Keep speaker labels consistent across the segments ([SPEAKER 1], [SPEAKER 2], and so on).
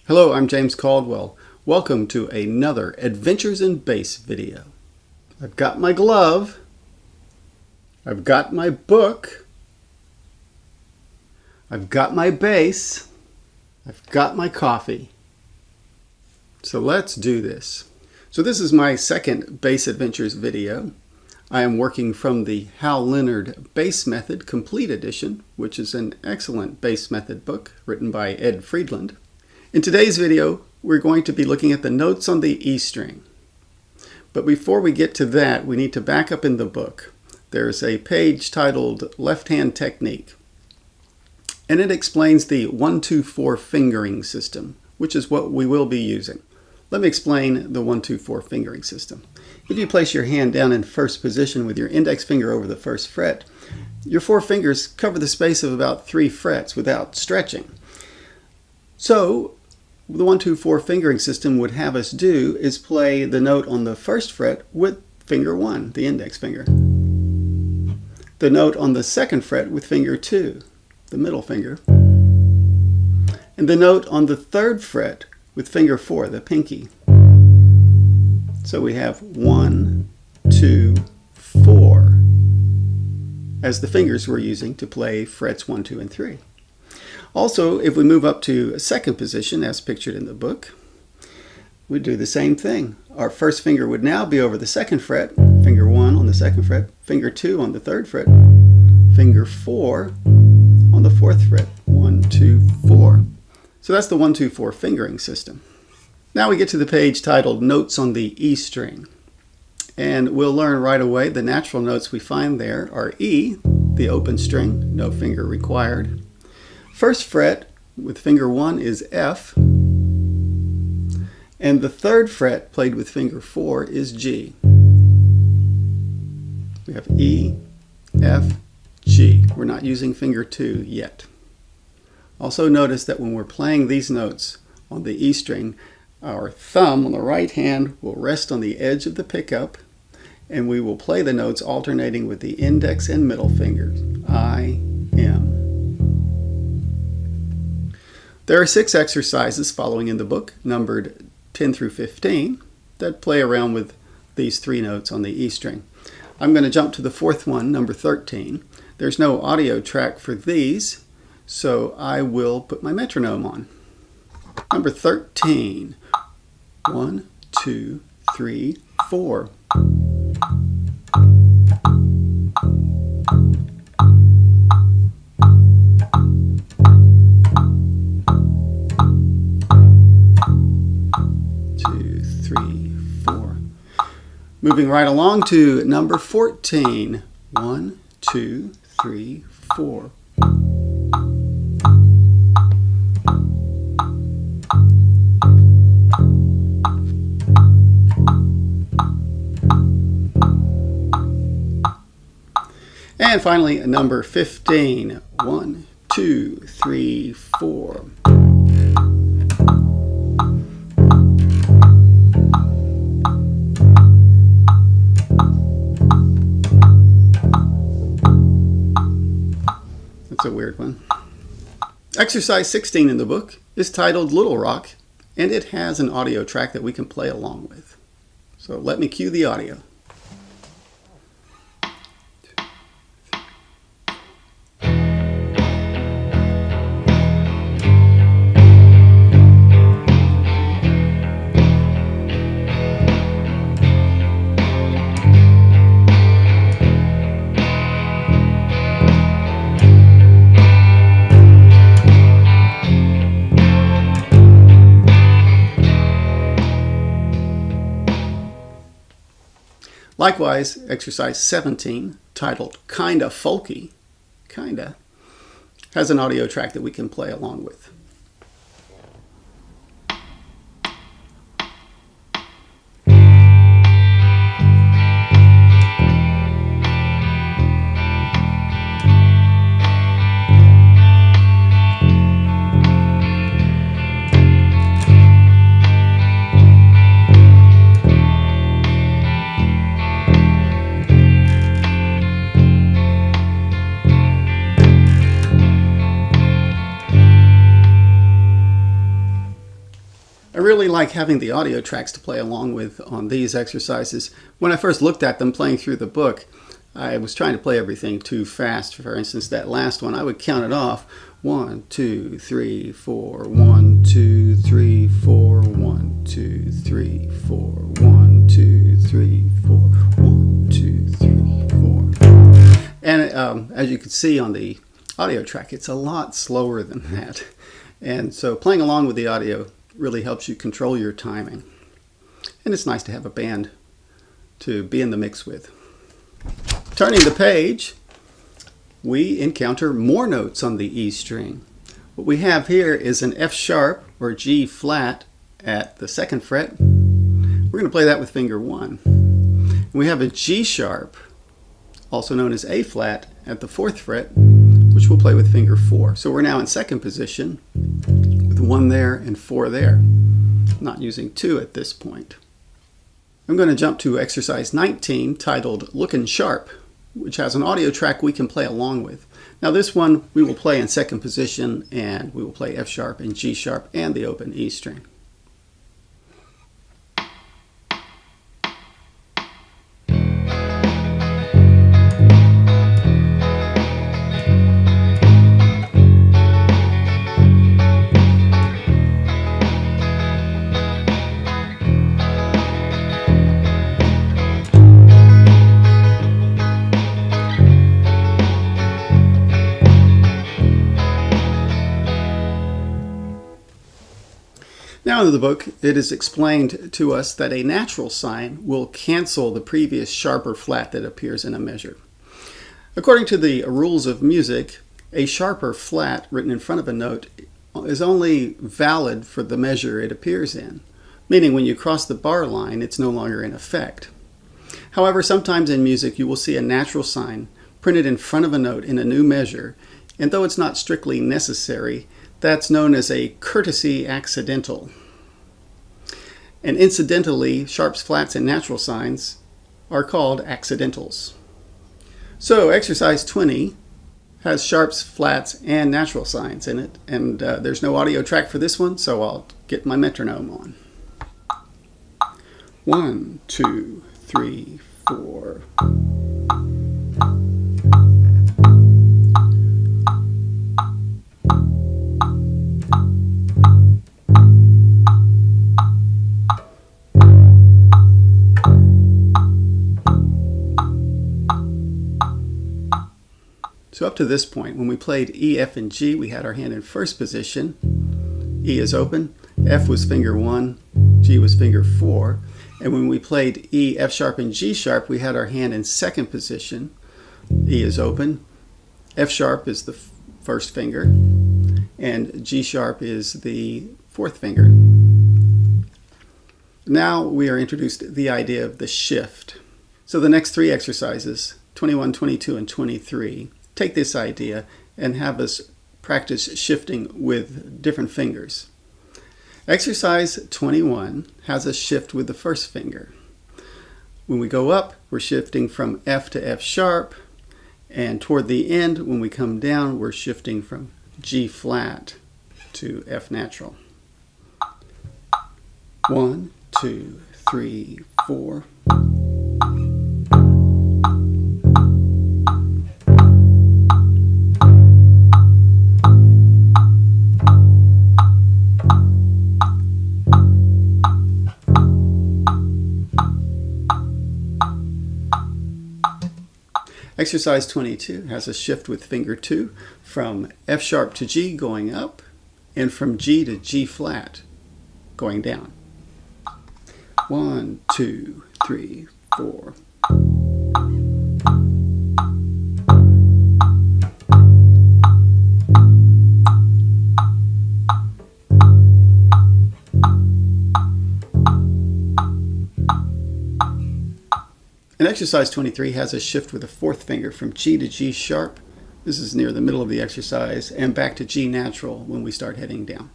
[SPEAKER 1] Hello, I'm James Caldwell. Welcome to another Adventures in Bass video. I've got my glove, I've got my book, I've got my bass, I've got my coffee. So let's do this. So this is my second Bass Adventures video. I am working from the Hal Leonard Bass Method Complete Edition, which is an excellent bass method book written by Ed Friedland. In today's video, we're going to be looking at the notes on the E string. But before we get to that, we need to back up in the book. There's a page titled Left Hand Technique, and it explains the 1-2-4 fingering system, which is what we will be using. Let me explain the 1-2-4 fingering system. If you place your hand down in first position with your index finger over the first fret, your four fingers cover the space of about 3 frets without stretching. So, the 1-2-4 fingering system would have us do is play the note on the first fret with finger 1, the index finger. The note on the second fret with finger 2, the middle finger. And the note on the third fret with finger 4, the pinky. So we have 1, 2, 4 as the fingers we're using to play frets 1, 2, and 3. Also, if we move up to second position, as pictured in the book, we do the same thing. Our first finger would now be over the second fret, finger 1 on the second fret, finger 2 on the third fret, finger 4 on the fourth fret. 1, 2, 4. So that's the 1-2-4 fingering system. Now we get to the page titled Notes on the E string. And we'll learn right away the natural notes we find there are E, the open string, no finger required. First fret with finger 1 is F, and the third fret played with finger 4 is G. We have E, F, G. We're not using finger 2 yet. Also notice that when we're playing these notes on the E string, our thumb on the right hand will rest on the edge of the pickup, and we will play the notes alternating with the index and middle fingers, I, M. There are 6 exercises following in the book, numbered 10 through 15, that play around with these 3 notes on the E string. I'm going to jump to the 4th one, number 13. There's no audio track for these, so I will put my metronome on. Number 13. 1, 2, 3, 4. Moving right along to number 14. 1, 2, 3, 4. And finally, number 15. 1, 2, 3, 4. That's a weird one. Exercise 16 in the book is titled Little Rock, and it has an audio track that we can play along with. So let me cue the audio. Likewise, exercise 17, titled Kinda Folky, kinda, has an audio track that we can play along with. I really like having the audio tracks to play along with on these exercises. When I first looked at them playing through the book, I was trying to play everything too fast. For instance, that last one, I would count it off. 1, 2, 3, 4, 1, 2, 3, 4, 1, 2, 3, 4, 1, 2, 3, 4, 1, 2, 3, 4. And as you can see on the audio track, it's a lot slower than that. And so playing along with the audio really helps you control your timing. And it's nice to have a band to be in the mix with. Turning the page, we encounter more notes on the E string. What we have here is an F sharp or G flat at the 2nd fret. We're going to play that with finger 1. And we have a G sharp, also known as A flat, at the 4th fret, which we'll play with finger 4. So we're now in 2nd position with 1 there and 4 there. Not using 2 at this point. I'm going to jump to exercise 19 titled Lookin' Sharp, which has an audio track we can play along with. Now this one we will play in 2nd position, and we will play F sharp and G sharp and the open E string. Now in the book, it is explained to us that a natural sign will cancel the previous sharp or flat that appears in a measure. According to the rules of music, a sharp or flat written in front of a note is only valid for the measure it appears in, meaning when you cross the bar line, it's no longer in effect. However, sometimes in music you will see a natural sign printed in front of a note in a new measure, and though it's not strictly necessary, that's known as a courtesy accidental. And incidentally, sharps, flats, and natural signs are called accidentals. So exercise 20 has sharps, flats, and natural signs in it. And there's no audio track for this one, so I'll get my metronome on. 1, 2, 3, 4. So up to this point, when we played E, F, and G, we had our hand in 1st position. E is open, F was finger 1, G was finger 4. And when we played E, F sharp, and G sharp, we had our hand in 2nd position. E is open, F sharp is the 1st finger, and G sharp is the 4th finger. Now we are introduced to the idea of the shift. So the next 3 exercises, 21, 22, and 23, take this idea and have us practice shifting with different fingers. Exercise 21 has us shift with the 1st finger. When we go up, we're shifting from F to F sharp, and toward the end, when we come down, we're shifting from G flat to F natural. 1, 2, 3, 4. Exercise 22 has a shift with finger 2 from F sharp to G going up, and from G to G flat going down. 1, 2, 3, 4. And exercise 23 has a shift with the 4th finger from G to G sharp. This is near the middle of the exercise, and back to G natural when we start heading down.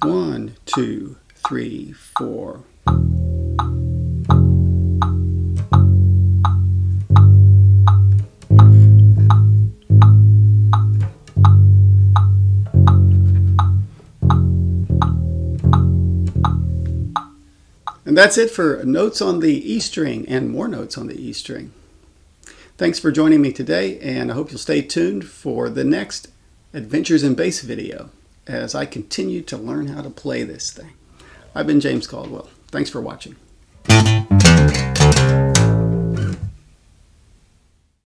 [SPEAKER 1] 1, 2, 3, 4. And that's it for notes on the E string and more notes on the E string. Thanks for joining me today, and I hope you'll stay tuned for the next Adventures in Bass video as I continue to learn how to play this thing. I've been James Caldwell. Thanks for watching.